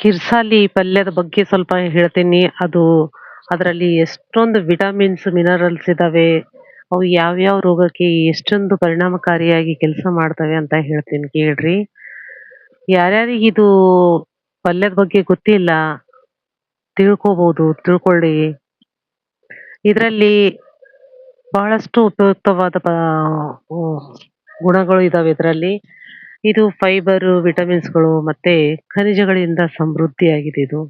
ಕಿರ್ಸಾಲಿ ಪಲ್ಯದ ಬಗ್ಗೆ ಸ್ವಲ್ಪ ಹೇಳ್ತೀನಿ. ಅದರಲ್ಲಿ ಎಷ್ಟೊಂದು ವಿಟಮಿನ್ಸ್, ಮಿನರಲ್ಸ್ ಇದಾವೆ. ಅವು ಯಾವ್ಯಾವ ರೋಗಕ್ಕೆ ಎಷ್ಟೊಂದು ಪರಿಣಾಮಕಾರಿಯಾಗಿ ಕೆಲಸ ಮಾಡ್ತವೆ ಅಂತ ಹೇಳ್ತೀನಿ ಕೇಳ್ರಿ. ಯಾರ್ಯಾರಿಗೆ ಇದು ಪಲ್ಯದ ಬಗ್ಗೆ ಗೊತ್ತಿಲ್ಲ, ತಿಳ್ಕೊಳ್ಳಿ. ಇದರಲ್ಲಿ ಬಹಳಷ್ಟು ಉಪಯುಕ್ತವಾದ ಗುಣಗಳು ಇದಾವೆ ಇದರಲ್ಲಿ. ಇದು ಫೈಬರ್, ವಿಟಮಿನ್ಸ್ಗಳು ಮತ್ತೆ ಖನಿಜಗಳಿಂದ ಸಮೃದ್ಧಿಯಾಗಿದೆ ಇದು.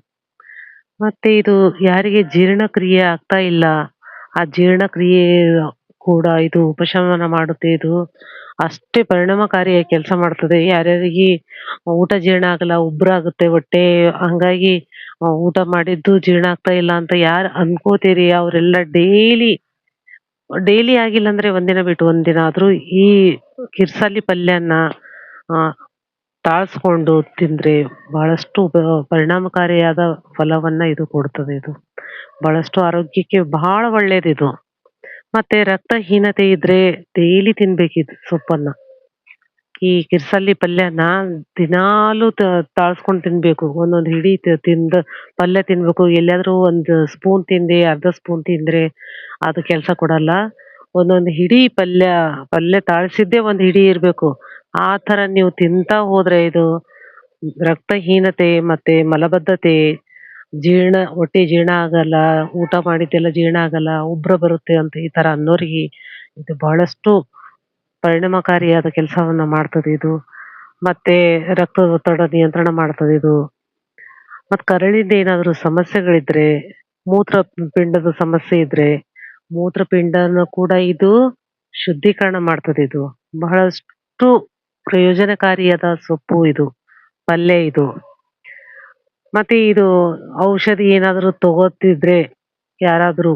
ಮತ್ತೆ ಇದು ಯಾರಿಗೆ ಜೀರ್ಣಕ್ರಿಯೆ ಆಗ್ತಾ ಇಲ್ಲ, ಆ ಜೀರ್ಣಕ್ರಿಯೆ ಕೂಡ ಇದು ಉಪಶಮನ ಮಾಡುತ್ತೆ. ಇದು ಅಷ್ಟೇ ಪರಿಣಾಮಕಾರಿಯಾಗಿ ಕೆಲಸ ಮಾಡ್ತದೆ. ಯಾರ್ಯಾರಿಗೆ ಊಟ ಜೀರ್ಣ ಆಗಲ್ಲ, ಉಬ್ರಾಗುತ್ತೆ ಹೊಟ್ಟೆ, ಹಂಗಾಗಿ ಊಟ ಮಾಡಿದ್ದು ಜೀರ್ಣ ಆಗ್ತಾ ಇಲ್ಲ ಅಂತ ಯಾರು ಅನ್ಕೋತೀರಿ ಅವರೆಲ್ಲ ಡೈಲಿ ಡೈಲಿ ಆಗಿಲ್ಲ ಅಂದ್ರೆ ಒಂದಿನ ಬಿಟ್ಟು ಒಂದಿನ ಆದ್ರೂ ಈ ಕಿರ್ಸಾಲಿ ಪಲ್ಯನ ಆ, ತಾಳ್ಸ್ಕೊಂಡು ತಿಂದ್ರೆ ಬಹಳಷ್ಟು ಪರಿಣಾಮಕಾರಿಯಾದ ಫಲವನ್ನ ಇದು ಕೊಡ್ತದೆ. ಇದು ಬಹಳಷ್ಟು ಆರೋಗ್ಯಕ್ಕೆ ಬಹಳ ಒಳ್ಳೇದಿದು. ಮತ್ತೆ ರಕ್ತಹೀನತೆ ಇದ್ರೆ ಡೈಲಿ ತಿನ್ಬೇಕಿದು ಸೊಪ್ಪನ್ನ. ಈ ಕಿರ್ಸಲ್ಲಿ ಪಲ್ಯನ ದಿನಾಲು ತಾಳ್ಸ್ಕೊಂಡ್ ತಿನ್ಬೇಕು. ಒಂದೊಂದ್ ಹಿಡಿ ತಿಂದ ಪಲ್ಯ ತಿನ್ಬೇಕು. ಎಲ್ಲಾದ್ರೂ ಒಂದ್ ಸ್ಪೂನ್ ತಿಂದೆ, ಅರ್ಧ ಸ್ಪೂನ್ ತಿಂದ್ರೆ ಅದು ಕೆಲ್ಸ ಕೊಡಲ್ಲ. ಒಂದೊಂದ್ ಹಿಡಿ ಪಲ್ಯ ತಾಳ್ಸಿದ್ದೇ ಒಂದ್ ಹಿಡಿ ಇರ್ಬೇಕು. ಆ ತರ ನೀವು ತಿಂತಾ ಹೋದ್ರೆ ಇದು ರಕ್ತಹೀನತೆ ಮತ್ತೆ ಮಲಬದ್ಧತೆ, ಹೊಟ್ಟೆ ಜೀರ್ಣ ಆಗಲ್ಲ, ಊಟ ಮಾಡಿದ್ದೆಲ್ಲ ಜೀರ್ಣ ಆಗಲ್ಲ, ಉಬ್ರ ಬರುತ್ತೆ ಅಂತ ಈ ತರ ಅನ್ನೋರಿಗೆ ಇದು ಬಹಳಷ್ಟು ಪರಿಣಾಮಕಾರಿಯಾದ ಕೆಲಸವನ್ನ ಮಾಡ್ತದೆ ಇದು. ಮತ್ತೆ ರಕ್ತದೊತ್ತಡ ನಿಯಂತ್ರಣ ಮಾಡ್ತದೆ ಇದು. ಮತ್ ಕರಳಿಂದ ಏನಾದ್ರು ಸಮಸ್ಯೆಗಳಿದ್ರೆ, ಮೂತ್ರಪಿಂಡದ ಸಮಸ್ಯೆ ಇದ್ರೆ ಮೂತ್ರಪಿಂಡನ ಕೂಡ ಇದು ಶುದ್ಧೀಕರಣ ಮಾಡ್ತದೆ. ಇದು ಬಹಳಷ್ಟು ಪ್ರಯೋಜನಕಾರಿಯಾದ ಸೊಪ್ಪು ಇದು, ಪಲ್ಯ ಇದು. ಮತ್ತೆ ಇದು ಔಷಧಿ ಏನಾದ್ರು ತಗೋತಿದ್ರೆ, ಯಾರಾದ್ರೂ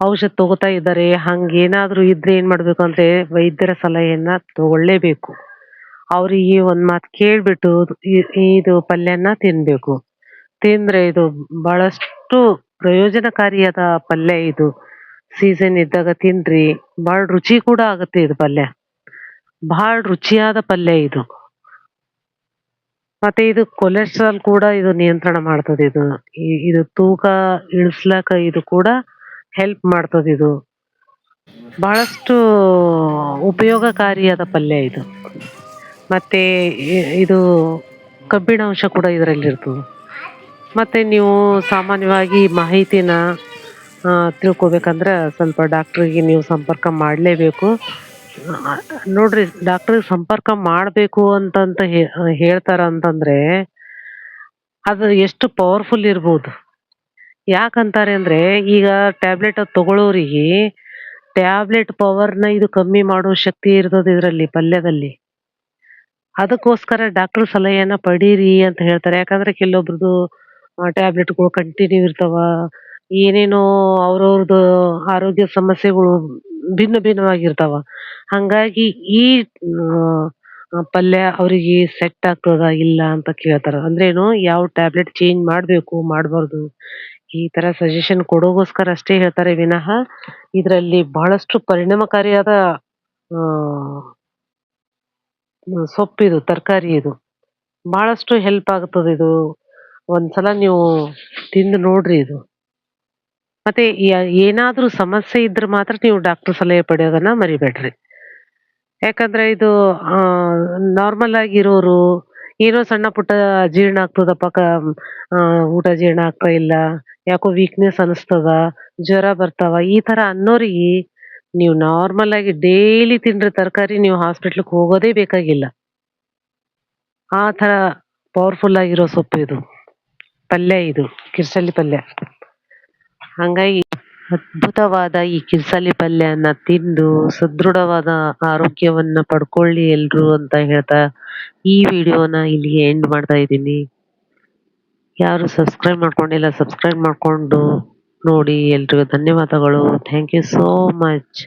ಔಷಧ ತಗೋತಾ ಇದ್ದಾರೆ ಹಂಗೇನಾದ್ರೂ ಇದ್ರೆ ಏನ್ ಮಾಡ್ಬೇಕು ಅಂದ್ರೆ ವೈದ್ಯರ ಸಲಹೆಯನ್ನ ತಗೊಳ್ಳೇಬೇಕು. ಅವ್ರಿಗೆ ಒಂದ್ ಮಾತು ಕೇಳ್ಬಿಟ್ಟು ಇದು ಪಲ್ಯನ ತಿನ್ಬೇಕು. ತಿಂದ್ರೆ ಇದು ಬಹಳಷ್ಟು ಪ್ರಯೋಜನಕಾರಿಯಾದ ಪಲ್ಯ ಇದು. ಸೀಸನ್ ಇದ್ದಾಗ ತಿನ್ರಿ, ಬಹಳ ರುಚಿ ಕೂಡ ಆಗುತ್ತೆ ಇದು ಪಲ್ಯ. ಬಹಳ ರುಚಿಯಾದ ಪಲ್ಯ ಇದು. ಮತ್ತೆ ಇದು ಕೊಲೆಸ್ಟ್ರಾಲ್ ಕೂಡ ಇದು ನಿಯಂತ್ರಣ ಮಾಡ್ತದೆ. ಇದು ತೂಕ ಇಳಿಸ್ಲಾಕ ಇದು ಕೂಡ ಹೆಲ್ಪ್ ಮಾಡ್ತದೆ. ಇದು ಬಹಳಷ್ಟು ಉಪಯೋಗಕಾರಿಯಾದ ಪಲ್ಯ ಇದು. ಮತ್ತೆ ಇದು ಕಬ್ಬಿಣಾಂಶ ಕೂಡ ಇದರಲ್ಲಿ ಇರ್ತದೆ. ಮತ್ತೆ ನೀವು ಸಾಮಾನ್ಯವಾಗಿ ಮಾಹಿತಿನ ತಿಳ್ಕೊಬೇಕಂದ್ರೆ ಸ್ವಲ್ಪ ಡಾಕ್ಟ್ರಿಗೆ ನೀವು ಸಂಪರ್ಕ ಮಾಡಲೇಬೇಕು. ನೋಡ್ರಿ, ಡಾಕ್ಟ್ರಿಗೆ ಸಂಪರ್ಕ ಮಾಡಬೇಕು ಅಂತಂತ ಹೇಳ್ತಾರ ಅಂತಂದ್ರೆ ಅದು ಎಷ್ಟು ಪವರ್ಫುಲ್ ಇರ್ಬೋದು. ಯಾಕಂತಾರೆ ಅಂದ್ರೆ ಈಗ ಟ್ಯಾಬ್ಲೆಟ್ ತಗೊಳ್ಳೋರಿಗೆ ಟ್ಯಾಬ್ಲೆಟ್ ಪವರ್ನ ಇದು ಕಮ್ಮಿ ಮಾಡೋ ಶಕ್ತಿ ಇರ್ತದೆ ಇದರಲ್ಲಿ ಪಲ್ಯದಲ್ಲಿ. ಅದಕ್ಕೋಸ್ಕರ ಡಾಕ್ಟರ್ ಸಲಹೆಯನ್ನ ಪಡೀರಿ ಅಂತ ಹೇಳ್ತಾರೆ. ಯಾಕಂದ್ರೆ ಕೆಲವೊಬ್ರದ್ದು ಟ್ಯಾಬ್ಲೆಟ್ಗಳು ಕಂಟಿನ್ಯೂ ಇರ್ತಾವ. ಏನೇನೋ ಅವ್ರವ್ರದ್ದು ಆರೋಗ್ಯ ಸಮಸ್ಯೆಗಳು ಭಿನ್ನ ಭಿನ್ನವಾಗಿರ್ತಾವ. ಹಂಗಾಗಿ ಈ ಪಲ್ಯ ಅವರಿಗೆ ಸೆಟ್ ಆಗ್ತದ ಇಲ್ಲ ಅಂತ ಕೇಳ್ತಾರ. ಅಂದ್ರೇನು, ಯಾವ ಟ್ಯಾಬ್ಲೆಟ್ ಚೇಂಜ್ ಮಾಡ್ಬೇಕು ಮಾಡಬಾರ್ದು ಈ ತರ ಸಜೆಷನ್ ಕೊಡೋಗೋಸ್ಕರ ಅಷ್ಟೇ ಹೇಳ್ತಾರೆ ವಿನಃ ಇದರಲ್ಲಿ ಬಹಳಷ್ಟು ಪರಿಣಾಮಕಾರಿಯಾದ ಸೊಪ್ಪಿದು, ತರಕಾರಿ ಇದು. ಬಹಳಷ್ಟು ಹೆಲ್ಪ್ ಆಗ್ತದೆ ಇದು. ಒಂದ್ಸಲ ನೀವು ತಿಂದು ನೋಡ್ರಿ ಇದು. ಮತ್ತೆ ಏನಾದ್ರೂ ಸಮಸ್ಯೆ ಇದ್ರೆ ಮಾತ್ರ ನೀವು ಡಾಕ್ಟರ್ ಸಲಹೆ ಪಡೆಯೋದನ್ನ ಮರಿಬೇಡ್ರಿ. ಯಾಕಂದ್ರೆ ಇದು ನಾರ್ಮಲ್ ಆಗಿರೋರು ಏನೋ ಸಣ್ಣ ಪುಟ್ಟ ಜೀರ್ಣ ಆಗ್ತದಪ್ಪ, ಊಟ ಜೀರ್ಣ ಆಗ್ತಾ ಇಲ್ಲ, ಯಾಕೋ ವೀಕ್ನೆಸ್ ಅನಿಸ್ತದ, ಜ್ವರ ಬರ್ತಾವ, ಈ ತರ ಅನ್ನೋರಿಗೆ ನೀವು ನಾರ್ಮಲ್ ಆಗಿ ಡೈಲಿ ತಿಂದ್ರೆ ತರಕಾರಿ, ನೀವು ಹಾಸ್ಪಿಟ್ಲಿಗೆ ಹೋಗೋದೇ ಬೇಕಾಗಿಲ್ಲ. ಆ ತರ ಪವರ್ಫುಲ್ ಆಗಿರೋ ಸೊಪ್ಪು ಇದು, ಪಲ್ಯ ಇದು ಕಿರ್ಸಲ್ಲಿ ಪಲ್ಯ. ಹಂಗಾಗಿ ಅದ್ಭುತವಾದ ಈ ಕಿರ್ಸಲಿ ಪಲ್ಯನ ತಿಂದು ಸದೃಢವಾದ ಆರೋಗ್ಯವನ್ನ ಪಡ್ಕೊಳ್ಳಿ ಎಲ್ರು ಅಂತ ಹೇಳ್ತಾ ಈ ವಿಡಿಯೋನ ಇಲ್ಲಿಗೆ ಎಂಡ್ ಮಾಡ್ತಾ ಇದ್ದೀನಿ. ಯಾರು ಸಬ್ಸ್ಕ್ರೈಬ್ ಮಾಡ್ಕೊಂಡಿಲ್ಲ ಸಬ್ಸ್ಕ್ರೈಬ್ ಮಾಡ್ಕೊಂಡು ನೋಡಿ. ಎಲ್ರಿಗೂ ಧನ್ಯವಾದಗಳು. Thank you so much.